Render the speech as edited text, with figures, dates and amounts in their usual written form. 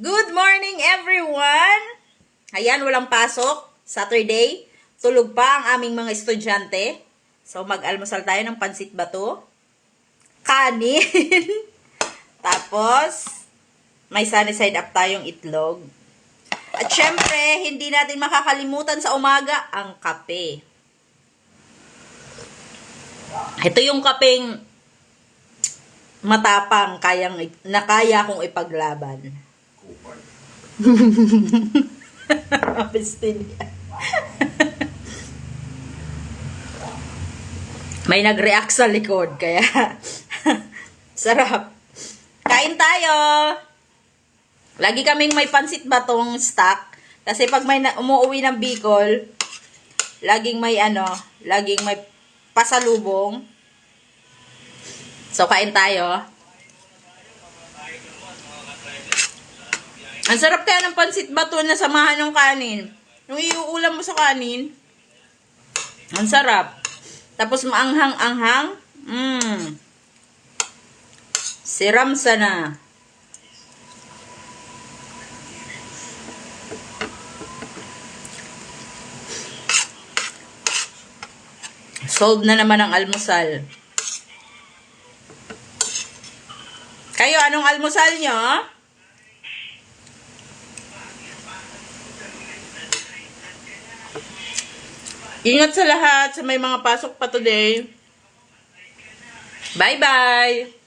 Good morning, everyone! Ayan, walang pasok. Saturday. Tulog pa ang aming mga estudyante. So, mag-almusal tayo ng pansit bato. Kanin. Tapos, may sunny side up tayong itlog. At syempre, hindi natin makakalimutan sa umaga ang kape. Ito yung kapeng matapang na kaya kong ipaglaban. May nag-react sa likod, kaya sarap. Kain tayo! Lagi kaming may pansit batong stock. Kasi pag may umuwi ng Bicol, laging may pasalubong. So, kain tayo. Ang sarap kaya ng pansit bato na samahan ng kanin. Yung iuulam mo sa kanin, ang sarap. Tapos maanghang-anghang. Siram sana. Solve na naman ang almusal. Kayo, anong almusal nyo? Ingat sa lahat sa may mga pasok pa today. Bye-bye!